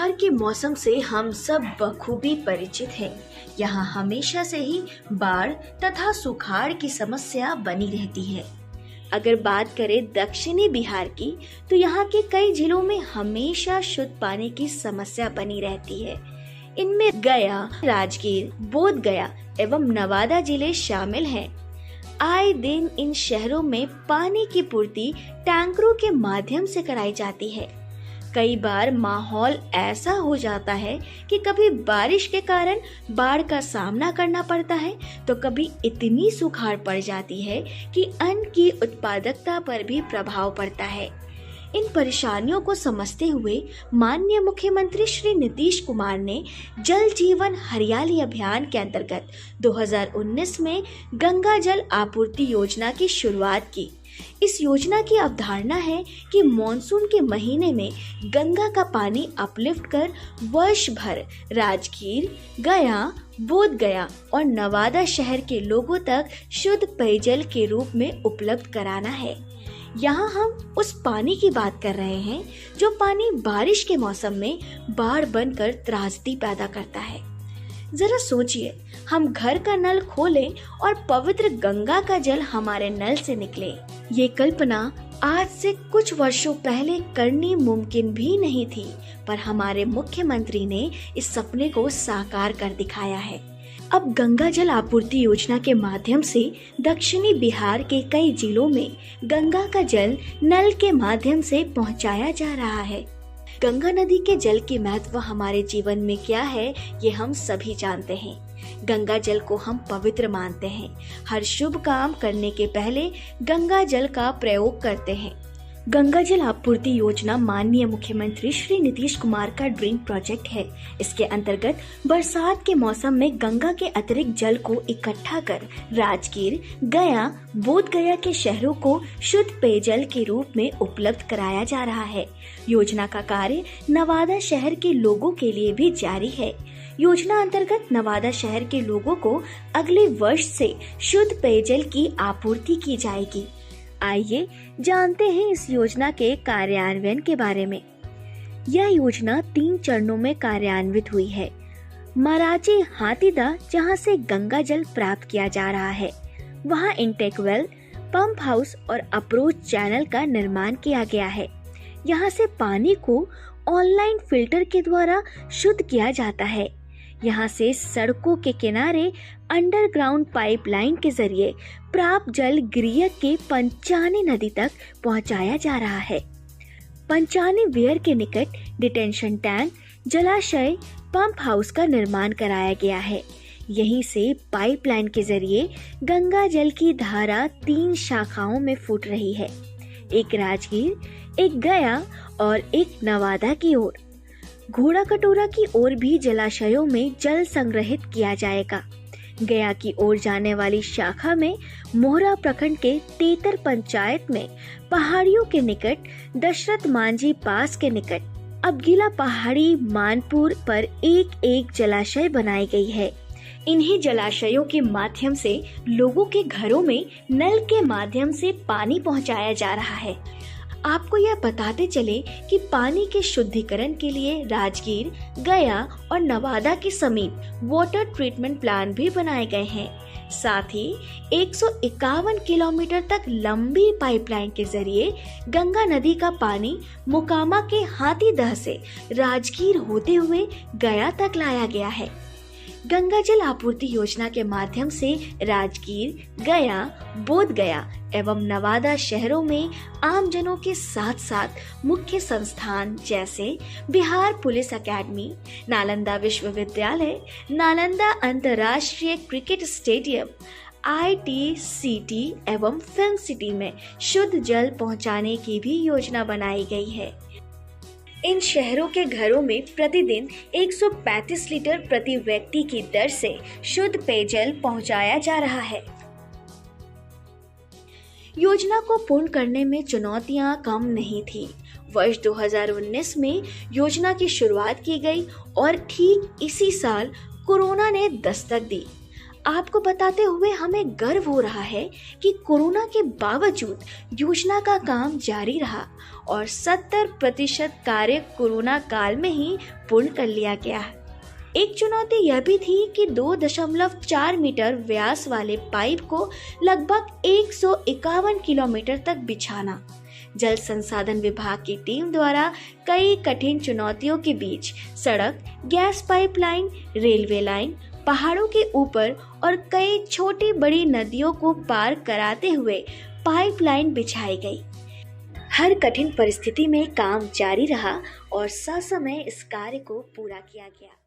बिहार के मौसम से हम सब बखूबी परिचित हैं। यहाँ हमेशा से ही बाढ़ तथा सुखाड़ की समस्या बनी रहती है। अगर बात करें दक्षिणी बिहार की, तो यहाँ के कई जिलों में हमेशा शुद्ध पानी की समस्या बनी रहती है। इनमें गया, राजगीर, बोध गया एवं नवादा जिले शामिल हैं। आए दिन इन शहरों में पानी की पूर्ति टैंकरों के माध्यम से कराई जाती है। कई बार माहौल ऐसा हो जाता है कि कभी बारिश के कारण बाढ़ का सामना करना पड़ता है, तो कभी इतनी सुखाड़ पड़ जाती है कि अन्न की उत्पादकता पर भी प्रभाव पड़ता है। इन परेशानियों को समझते हुए माननीय मुख्यमंत्री श्री नीतीश कुमार ने जल जीवन हरियाली अभियान के अंतर्गत 2019 में गंगा जल आपूर्ति योजना की शुरुआत की। इस योजना की अवधारणा है कि मॉनसून के महीने में गंगा का पानी अपलिफ्ट कर वर्ष भर राजगीर, गया, बोध गया और नवादा शहर के लोगों तक शुद्ध पेयजल के रूप में उपलब्ध कराना है। यहाँ हम उस पानी की बात कर रहे हैं जो पानी बारिश के मौसम में बाढ़ बनकर त्रासदी पैदा करता है। जरा सोचिए, हम घर का नल खोलें और पवित्र गंगा का जल हमारे नल से निकले। ये कल्पना आज से कुछ वर्षों पहले करनी मुमकिन भी नहीं थी, पर हमारे मुख्यमंत्री ने इस सपने को साकार कर दिखाया है। अब गंगा जल आपूर्ति योजना के माध्यम से दक्षिणी बिहार के कई जिलों में गंगा का जल नल के माध्यम से पहुंचाया जा रहा है। गंगा नदी के जल की महत्व हमारे जीवन में क्या है, ये हम सभी जानते हैं। गंगा जल को हम पवित्र मानते हैं। हर शुभ काम करने के पहले गंगा जल का प्रयोग करते हैं। गंगा जल आपूर्ति योजना माननीय मुख्यमंत्री श्री नीतीश कुमार का ड्रीम प्रोजेक्ट है। इसके अंतर्गत बरसात के मौसम में गंगा के अतिरिक्त जल को इकट्ठा कर राजगीर, गया, बोध गया के शहरों को शुद्ध पेयजल के रूप में उपलब्ध कराया जा रहा है। योजना का कार्य नवादा शहर के लोगों के लिए भी जारी है। योजना अंतर्गत नवादा शहर के लोगों को अगले वर्ष से शुद्ध पेयजल की आपूर्ति की जाएगी। आइए जानते हैं इस योजना के कार्यान्वयन के बारे में। यह योजना 3 चरणों में कार्यान्वित हुई है। मराची हाथीदह, जहां से गंगा जल प्राप्त किया जा रहा है, वहां इंटेक वेल, पंप हाउस और अप्रोच चैनल का निर्माण किया गया है। यहां से पानी को ऑनलाइन फिल्टर के द्वारा शुद्ध किया जाता है। यहाँ से सड़कों के किनारे अंडरग्राउंड पाइपलाइन के जरिए प्राप्त जल गृह के पंचानी नदी तक पहुँचाया जा रहा है। पंचानी वेयर के निकट डिटेंशन टैंक, जलाशय, पंप हाउस का निर्माण कराया गया है। यहीं से पाइपलाइन के जरिए गंगा जल की धारा 3 शाखाओं में फूट रही है, एक राजगीर, एक गया और एक नवादा की ओर। घोड़ा कटोरा की ओर भी जलाशयों में जल संग्रहित किया जाएगा। गया की ओर जाने वाली शाखा में मोहरा प्रखंड के तेतर पंचायत में पहाड़ियों के निकट दशरथ मांझी पास के निकट अबगीला पहाड़ी मानपुर पर एक जलाशय बनाई गई है। इन्हीं जलाशयों के माध्यम से लोगों के घरों में नल के माध्यम से पानी पहुंचाया जा रहा है। आपको यह बताते चले कि पानी के शुद्धिकरण के लिए राजगीर, गया और नवादा के समीप वाटर ट्रीटमेंट प्लांट भी बनाए गए हैं। साथ ही 151 किलोमीटर तक लंबी पाइपलाइन के जरिए गंगा नदी का पानी मोकामा के हाथीदह से राजगीर होते हुए गया तक लाया गया है। गंगा जल आपूर्ति योजना के माध्यम से राजगीर, गया, बोध गया एवं नवादा शहरों में आमजनों के साथ साथ मुख्य संस्थान जैसे बिहार पुलिस अकेडमी, नालंदा विश्वविद्यालय, नालंदा अंतर्राष्ट्रीय क्रिकेट स्टेडियम, ITCT एवं फिल्म सिटी में शुद्ध जल पहुंचाने की भी योजना बनाई गई है। इन शहरों के घरों में प्रतिदिन 135 लीटर प्रति व्यक्ति की दर से शुद्ध पेयजल पहुंचाया जा रहा है। योजना को पूर्ण करने में चुनौतियां कम नहीं थी। वर्ष 2019 में योजना की शुरुआत की गई और ठीक इसी साल कोरोना ने दस्तक दी। आपको बताते हुए हमें गर्व हो रहा है कि कोरोना के बावजूद योजना का काम जारी रहा और 70% कार्य कोरोना काल में ही पूर्ण कर लिया गया। एक चुनौती यह भी थी कि 2.4 मीटर व्यास वाले पाइप को लगभग 151 किलोमीटर तक बिछाना। जल संसाधन विभाग की टीम द्वारा कई कठिन चुनौतियों के बीच सड़क, गैस पाइपलाइन, रेलवे लाइन, पहाड़ों के ऊपर और कई छोटी बड़ी नदियों को पार कराते हुए पाइपलाइन बिछाई गई। हर कठिन परिस्थिति में काम जारी रहा और ससमय इस कार्य को पूरा किया गया।